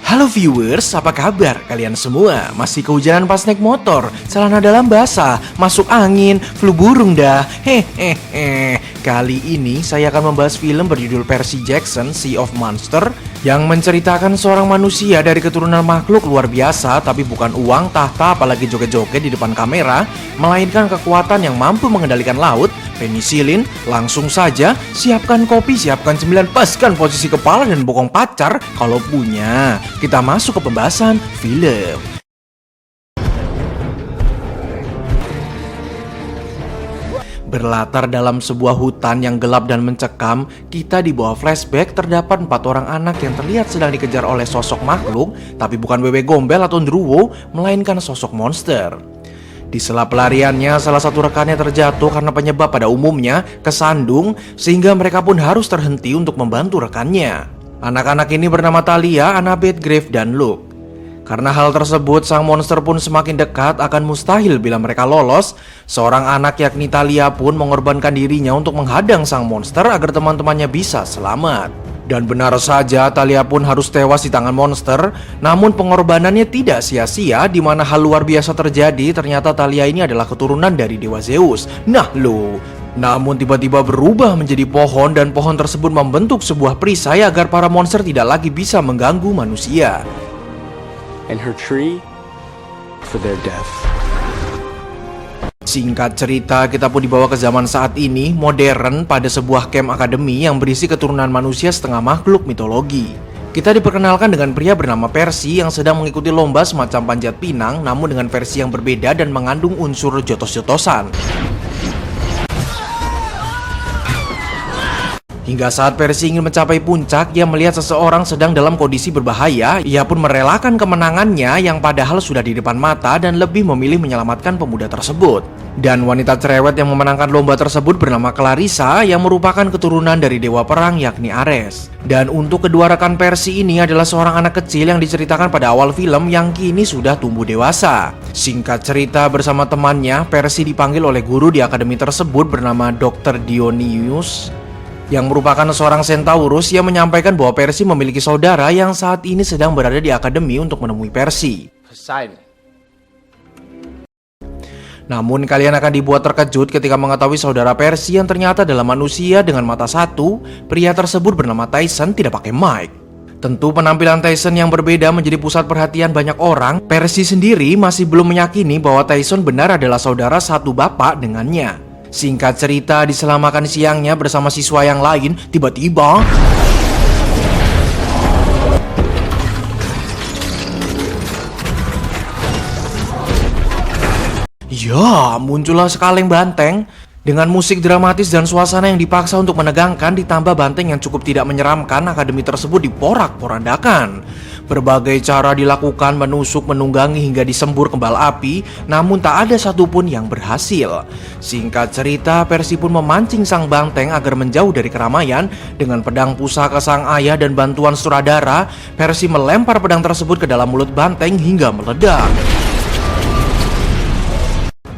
Halo viewers, apa kabar kalian semua? Masih kehujanan pas naik motor, celana dalam basah, masuk angin, flu burung dah. Hehehe. Kali ini saya akan membahas film berjudul Percy Jackson, Sea of Monsters, yang menceritakan seorang manusia dari keturunan makhluk luar biasa, tapi bukan uang, tahta, apalagi joget-joget di depan kamera, melainkan kekuatan yang mampu mengendalikan laut, penisilin. Langsung saja, siapkan kopi, siapkan cemilan, paskan posisi kepala dan bokong pacar kalau punya. Kita masuk ke pembahasan film. Berlatar dalam sebuah hutan yang gelap dan mencekam, kita di bawah flashback terdapat 4 orang anak yang terlihat sedang dikejar oleh sosok makhluk, tapi bukan Wewe Gombel atau Ndruwo, melainkan sosok monster. Di sela pelariannya, salah satu rekannya terjatuh karena penyebab pada umumnya kesandung, sehingga mereka pun harus terhenti untuk membantu rekannya. Anak-anak ini bernama Thalia, Annabeth, Grave, dan Luke. Karena hal tersebut, sang monster pun semakin dekat, akan mustahil bila mereka lolos. Seorang anak yakni Thalia pun mengorbankan dirinya untuk menghadang sang monster agar teman-temannya bisa selamat. Dan benar saja, Thalia pun harus tewas di tangan monster. Namun pengorbanannya tidak sia-sia, di mana hal luar biasa terjadi. Ternyata Thalia ini adalah keturunan dari Dewa Zeus. Nah lo, namun tiba-tiba berubah menjadi pohon, dan pohon tersebut membentuk sebuah perisai agar para monster tidak lagi bisa mengganggu manusia. And her tree for their death. Singkat cerita, kita pun dibawa ke zaman saat ini, modern, pada sebuah camp akademi yang berisi keturunan manusia setengah makhluk mitologi. Kita diperkenalkan dengan pria bernama Percy yang sedang mengikuti lomba semacam panjat pinang, namun dengan versi yang berbeda dan mengandung unsur jotos-jotosan. Hingga saat Percy ingin mencapai puncak, ia melihat seseorang sedang dalam kondisi berbahaya. Ia pun merelakan kemenangannya yang padahal sudah di depan mata dan lebih memilih menyelamatkan pemuda tersebut. Dan wanita cerewet yang memenangkan lomba tersebut bernama Clarissa, yang merupakan keturunan dari dewa perang yakni Ares. Dan untuk kedua rekan Percy ini adalah seorang anak kecil yang diceritakan pada awal film yang kini sudah tumbuh dewasa. Singkat cerita, bersama temannya, Percy dipanggil oleh guru di akademi tersebut bernama Dr. Dionysus, yang merupakan seorang centaurus yang menyampaikan bahwa Percy memiliki saudara yang saat ini sedang berada di akademi untuk menemui Percy. Namun kalian akan dibuat terkejut ketika mengetahui saudara Percy yang ternyata adalah manusia dengan mata satu. Pria tersebut bernama Tyson, tidak pakai mic. Tentu penampilan Tyson yang berbeda menjadi pusat perhatian banyak orang. Percy sendiri masih belum meyakini bahwa Tyson benar adalah saudara satu bapak dengannya. Singkat cerita, di sela makan siangnya bersama siswa yang lain, tiba-tiba ya, muncullah sekaleng banteng. Dengan musik dramatis dan suasana yang dipaksa untuk menegangkan, ditambah banteng yang cukup tidak menyeramkan, akademi tersebut diporak-porandakan. Berbagai cara dilakukan, menusuk, menunggangi hingga disembur kembal api, namun tak ada satupun yang berhasil. Singkat cerita, Percy pun memancing sang banteng agar menjauh dari keramaian. Dengan pedang pusaka sang ayah dan bantuan sutradara, Percy melempar pedang tersebut ke dalam mulut banteng hingga meledak.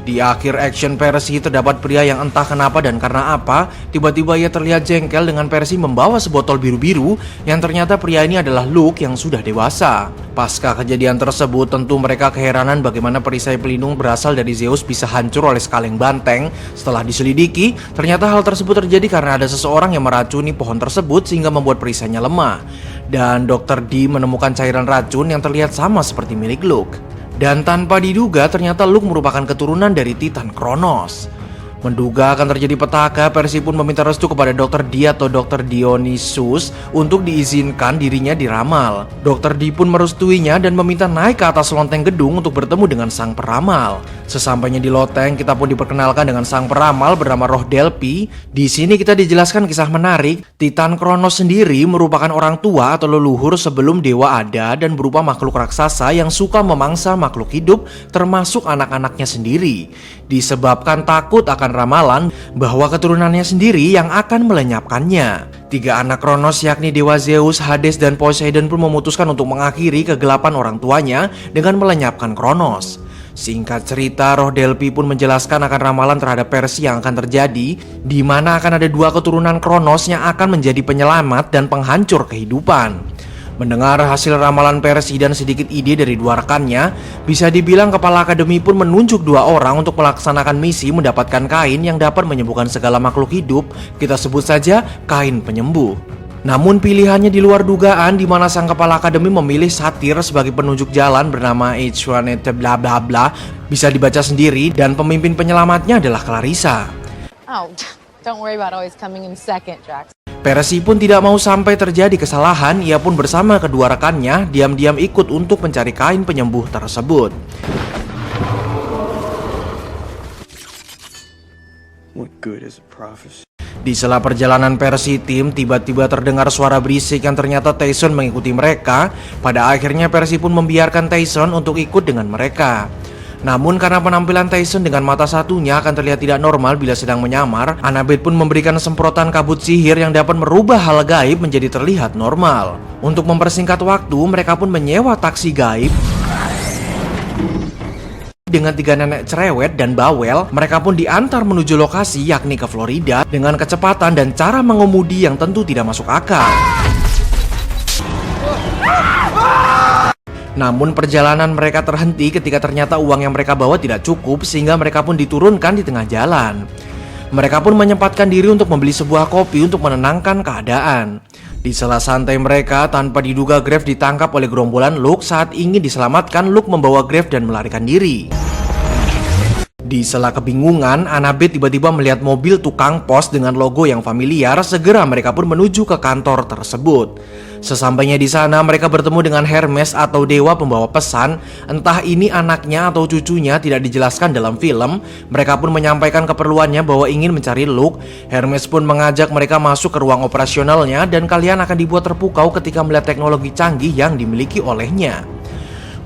Di akhir action Percy terdapat pria yang entah kenapa dan karena apa, tiba-tiba ia terlihat jengkel dengan Percy membawa sebotol biru-biru, yang ternyata pria ini adalah Luke yang sudah dewasa. Pasca kejadian tersebut, tentu mereka keheranan bagaimana perisai pelindung berasal dari Zeus bisa hancur oleh sekaleng banteng. Setelah diselidiki, ternyata hal tersebut terjadi karena ada seseorang yang meracuni pohon tersebut sehingga membuat perisainya lemah. Dan Dr. D menemukan cairan racun yang terlihat sama seperti milik Luke. Dan tanpa diduga, ternyata Luke merupakan keturunan dari Titan Kronos. Menduga akan terjadi petaka, Percy pun meminta restu kepada Dr. D atau Dr. Dionysus untuk diizinkan dirinya diramal. Dr. D pun merestuinya dan meminta naik ke atas lonteng gedung untuk bertemu dengan sang peramal. Sesampainya di loteng, kita pun diperkenalkan dengan sang peramal bernama Roh Delphi. Di sini kita dijelaskan kisah menarik. Titan Kronos sendiri merupakan orang tua atau leluhur sebelum dewa ada dan berupa makhluk raksasa yang suka memangsa makhluk hidup, termasuk anak-anaknya sendiri. Disebabkan takut akan ramalan bahwa keturunannya sendiri yang akan melenyapkannya. 3 anak Kronos yakni Dewa Zeus, Hades, dan Poseidon pun memutuskan untuk mengakhiri kegelapan orang tuanya dengan melenyapkan Kronos. Singkat cerita, roh Delphi pun menjelaskan akan ramalan terhadap Percy yang akan terjadi, di mana akan ada 2 keturunan Kronos yang akan menjadi penyelamat dan penghancur kehidupan. Mendengar hasil ramalan Percy dan sedikit ide dari 2 rekannya, bisa dibilang kepala akademi pun menunjuk 2 orang untuk melaksanakan misi mendapatkan kain yang dapat menyembuhkan segala makhluk hidup, kita sebut saja kain penyembuh. Namun pilihannya di luar dugaan, di mana sang kepala akademi memilih satir sebagai penunjuk jalan bernama H1 bla bla bla, bisa dibaca sendiri, dan pemimpin penyelamatnya adalah Clarissa. Oh, don't worry about always coming in second, Jax. Percy pun tidak mau sampai terjadi kesalahan, ia pun bersama kedua rekannya diam-diam ikut untuk mencari kain penyembuh tersebut. What good is a prophecy? Di sela perjalanan Percy tim, tiba-tiba terdengar suara berisik yang ternyata Tyson mengikuti mereka. Pada akhirnya Percy pun membiarkan Tyson untuk ikut dengan mereka. Namun karena penampilan Tyson dengan mata satunya akan terlihat tidak normal bila sedang menyamar, Annabeth pun memberikan semprotan kabut sihir yang dapat merubah hal gaib menjadi terlihat normal. Untuk mempersingkat waktu, mereka pun menyewa taksi gaib. Dengan 3 nenek cerewet dan bawel, mereka pun diantar menuju lokasi yakni ke Florida dengan kecepatan dan cara mengemudi yang tentu tidak masuk akal. Namun perjalanan mereka terhenti ketika ternyata uang yang mereka bawa tidak cukup, sehingga mereka pun diturunkan di tengah jalan. Mereka pun menyempatkan diri untuk membeli sebuah kopi untuk menenangkan keadaan. Di sela santai mereka, tanpa diduga Graves ditangkap oleh gerombolan Luke. Saat ingin diselamatkan, Luke membawa Graves dan melarikan diri. Di sela kebingungan, Annabeth tiba-tiba melihat mobil tukang pos dengan logo yang familiar. Segera mereka pun menuju ke kantor tersebut. Sesampainya di sana, mereka bertemu dengan Hermes atau dewa pembawa pesan. Entah ini anaknya atau cucunya, tidak dijelaskan dalam film. Mereka pun menyampaikan keperluannya bahwa ingin mencari Luke. Hermes pun mengajak mereka masuk ke ruang operasionalnya, dan kalian akan dibuat terpukau ketika melihat teknologi canggih yang dimiliki olehnya.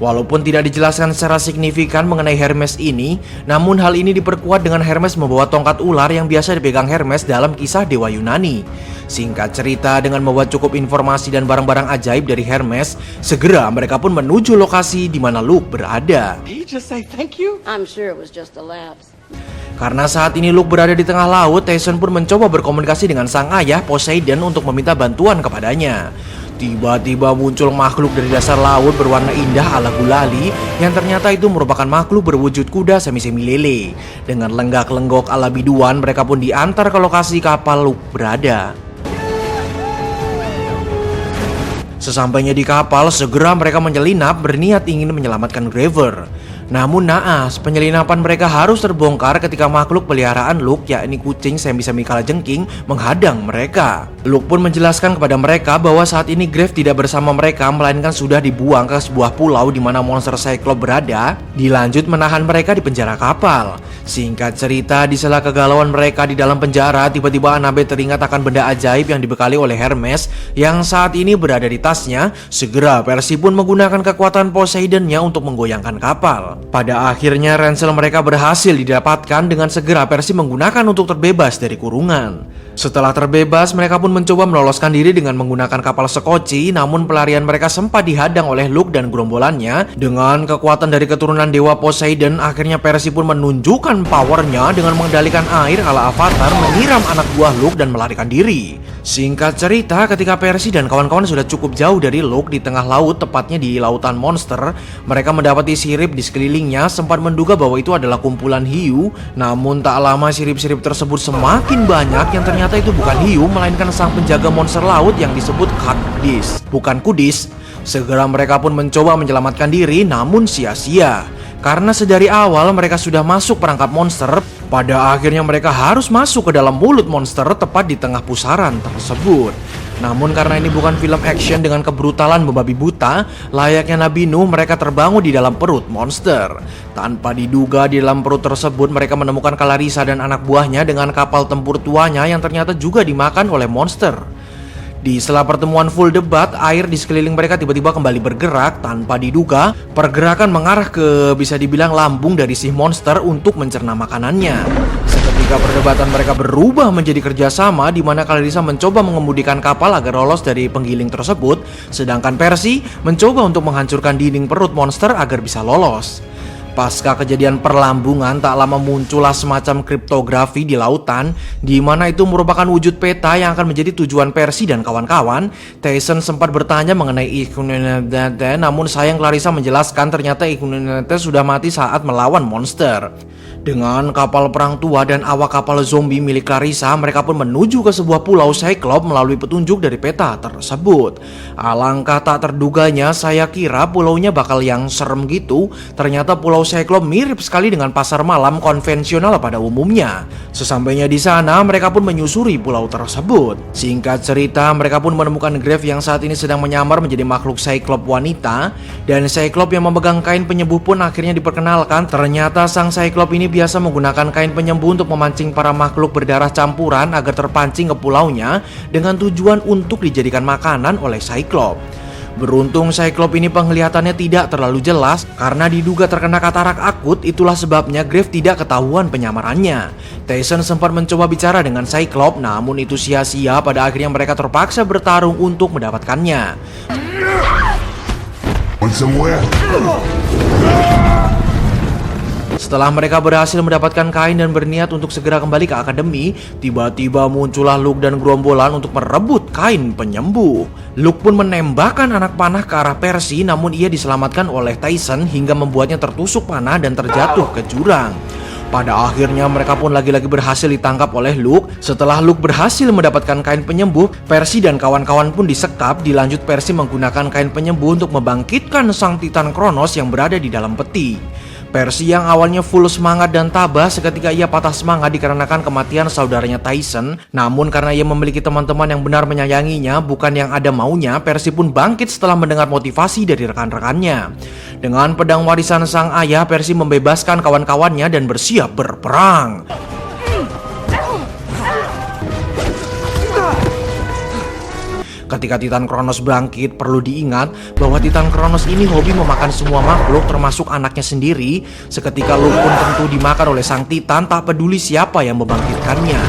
Walaupun tidak dijelaskan secara signifikan mengenai Hermes ini, namun hal ini diperkuat dengan Hermes membawa tongkat ular yang biasa dipegang Hermes dalam kisah dewa Yunani. Singkat cerita, dengan membawa cukup informasi dan barang-barang ajaib dari Hermes, segera mereka pun menuju lokasi di mana Luke berada. Did he just say thank you? I'm sure it was just a lapse. Karena saat ini Luke berada di tengah laut, Tyson pun mencoba berkomunikasi dengan sang ayah Poseidon untuk meminta bantuan kepadanya. Tiba-tiba muncul makhluk dari dasar laut berwarna indah ala gulali, yang ternyata itu merupakan makhluk berwujud kuda semi-semi lele. Dengan lenggak-lenggok ala biduan, mereka pun diantar ke lokasi kapal Luke berada. Sesampainya di kapal, segera mereka menyelinap berniat ingin menyelamatkan Graver. Namun naas, penjelinapan mereka harus terbongkar ketika makhluk peliharaan Luke, yakni kucing semi-semi kalajengking, menghadang mereka. Luke pun menjelaskan kepada mereka bahwa saat ini Graves tidak bersama mereka, melainkan sudah dibuang ke sebuah pulau di mana monster Cyclops berada, dilanjut menahan mereka di penjara kapal. Singkat cerita, di sela kegalauan mereka di dalam penjara, tiba-tiba Annabeth teringat akan benda ajaib yang dibekali oleh Hermes yang saat ini berada di tasnya. Segera Percy pun menggunakan kekuatan Poseidonnya untuk menggoyangkan kapal. Pada akhirnya ransel mereka berhasil didapatkan dengan segera Percy menggunakan untuk terbebas dari kurungan. Setelah terbebas, mereka pun mencoba meloloskan diri dengan menggunakan kapal sekoci, namun pelarian mereka sempat dihadang oleh Luke dan gerombolannya. Dengan kekuatan dari keturunan dewa Poseidon, akhirnya Percy pun menunjukkan powernya dengan mengendalikan air ala Avatar, menyiram anak buah Luke dan melarikan diri. Singkat cerita, ketika Percy dan kawan-kawan sudah cukup jauh dari Luke di tengah laut, tepatnya di lautan monster, mereka mendapati sirip di sekelilingnya, sempat menduga bahwa itu adalah kumpulan hiu. Namun tak lama sirip-sirip tersebut semakin banyak, yang ternyata itu bukan hiu, melainkan sang penjaga monster laut yang disebut Kudis, bukan Kudis. Segera mereka pun mencoba menyelamatkan diri, namun sia-sia. Karena sedari awal mereka sudah masuk perangkap monster, pada akhirnya mereka harus masuk ke dalam mulut monster tepat di tengah pusaran tersebut. Namun karena ini bukan film action dengan kebrutalan membabi buta, layaknya Nabi Nuh, mereka terbangun di dalam perut monster. Tanpa diduga di dalam perut tersebut mereka menemukan Clarissa dan anak buahnya dengan kapal tempur tuanya yang ternyata juga dimakan oleh monster. Di sela pertemuan full debat, air di sekeliling mereka tiba-tiba kembali bergerak. Tanpa diduga, pergerakan mengarah ke bisa dibilang lambung dari si monster untuk mencerna makanannya. Seketika perdebatan mereka berubah menjadi kerjasama, di mana Clarissa mencoba mengemudikan kapal agar lolos dari penggiling tersebut, sedangkan Percy mencoba untuk menghancurkan dinding perut monster agar bisa lolos. Pasca kejadian perlambungan, tak lama muncullah semacam kriptografi di lautan, di mana itu merupakan wujud peta yang akan menjadi tujuan Percy dan kawan-kawan. Tyson sempat bertanya mengenai Ikunenete, namun sayang Clarissa menjelaskan ternyata Ikunenete sudah mati saat melawan monster. Dengan kapal perang tua dan awak kapal zombie milik Clarissa, mereka pun menuju ke sebuah pulau Cyclops melalui petunjuk dari peta tersebut. Alangkah tak terduganya, saya kira pulaunya bakal yang serem gitu. Ternyata pulau Cyclops mirip sekali dengan pasar malam konvensional pada umumnya. Sesampainya di sana, mereka pun menyusuri pulau tersebut. Singkat cerita, mereka pun menemukan Grave yang saat ini sedang menyamar menjadi makhluk Cyclops wanita. Dan Cyclops yang memegang kain penyembuh pun akhirnya diperkenalkan. Ternyata sang Cyclops ini biasa menggunakan kain penyembuh untuk memancing para makhluk berdarah campuran agar terpancing ke pulaunya dengan tujuan untuk dijadikan makanan oleh Cyclops. Beruntung Cyclops ini penglihatannya tidak terlalu jelas karena diduga terkena katarak akut, itulah sebabnya Grave tidak ketahuan penyamarannya. Tyson sempat mencoba bicara dengan Cyclops, namun itu sia-sia. Pada akhirnya mereka terpaksa bertarung untuk mendapatkannya. Setelah mereka berhasil mendapatkan kain dan berniat untuk segera kembali ke akademi, tiba-tiba muncullah Luke dan gerombolan untuk merebut kain penyembuh. Luke pun menembakkan anak panah ke arah Percy, namun ia diselamatkan oleh Tyson hingga membuatnya tertusuk panah dan terjatuh ke jurang. Pada akhirnya mereka pun lagi-lagi berhasil ditangkap oleh Luke. Setelah Luke berhasil mendapatkan kain penyembuh, Percy dan kawan-kawan pun disekap. Dilanjut Percy menggunakan kain penyembuh untuk membangkitkan sang Titan Kronos yang berada di dalam peti. Percy yang awalnya full semangat dan tabah, seketika ia patah semangat dikarenakan kematian saudaranya Tyson. Namun karena ia memiliki teman-teman yang benar menyayanginya, bukan yang ada maunya, Percy pun bangkit setelah mendengar motivasi dari rekan-rekannya. Dengan pedang warisan sang ayah, Percy membebaskan kawan-kawannya dan bersiap berperang. Ketika Titan Kronos bangkit, perlu diingat bahwa Titan Kronos ini hobi memakan semua makhluk termasuk anaknya sendiri. Seketika Luke pun tentu dimakan oleh sang Titan, tak peduli siapa yang membangkitkannya.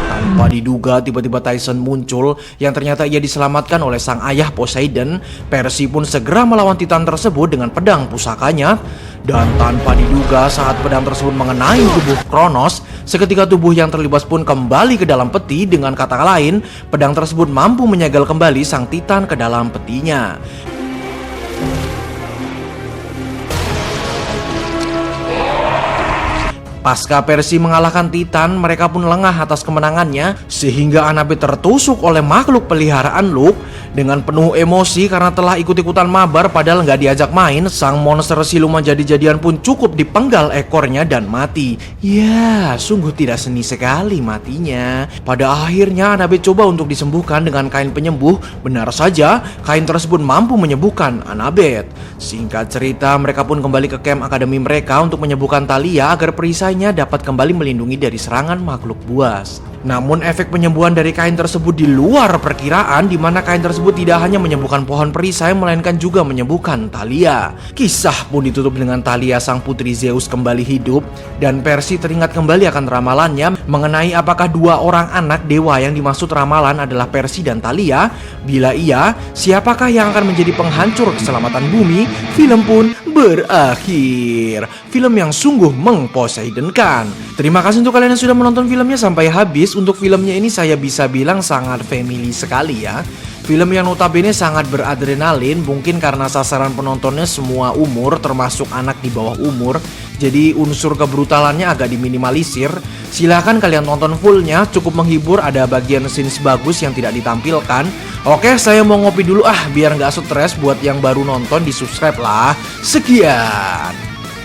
Tanpa diduga tiba-tiba Tyson muncul yang ternyata ia diselamatkan oleh sang ayah Poseidon. Percy pun segera melawan Titan tersebut dengan pedang pusakanya. Dan tanpa diduga saat pedang tersebut mengenai tubuh Kronos, seketika tubuh yang terlibas pun kembali ke dalam peti. Dengan kata lain, pedang tersebut mampu menyegel kembali sang Titan ke dalam petinya. Pasca Percy mengalahkan Titan, mereka pun lengah atas kemenangannya sehingga Annabeth tertusuk oleh makhluk peliharaan Luke. Dengan penuh emosi karena telah ikut-ikutan mabar padahal nggak diajak main, sang monster siluman jadi-jadian pun cukup dipenggal ekornya dan mati. Ya, sungguh tidak seni sekali matinya. Pada akhirnya Annabeth coba untuk disembuhkan dengan kain penyembuh. Benar saja, kain tersebut mampu menyembuhkan Annabeth. Singkat cerita, mereka pun kembali ke camp akademi mereka untuk menyembuhkan Thalia agar perisainya dapat kembali melindungi dari serangan makhluk buas. Namun efek penyembuhan dari kain tersebut di luar perkiraan, di mana kain tersebut tidak hanya menyembuhkan pohon perisai melainkan juga menyembuhkan Thalia. Kisah pun ditutup dengan Thalia sang putri Zeus kembali hidup dan Percy teringat kembali akan ramalannya mengenai apakah dua orang anak dewa yang dimaksud ramalan adalah Percy dan Thalia. Bila iya, siapakah yang akan menjadi penghancur keselamatan bumi? Film pun berakhir. Film yang sungguh mengposeidonkan. Terima kasih untuk kalian yang sudah menonton filmnya sampai habis. Untuk filmnya ini saya bisa bilang sangat family sekali ya. Film yang notabene sangat beradrenalin, mungkin karena sasaran penontonnya semua umur termasuk anak di bawah umur. Jadi unsur kebrutalannya agak diminimalisir. Silahkan kalian tonton fullnya, cukup menghibur, ada bagian scenes bagus yang tidak ditampilkan. Oke, saya mau ngopi dulu biar nggak stres. Buat yang baru nonton di subscribe lah. Sekian.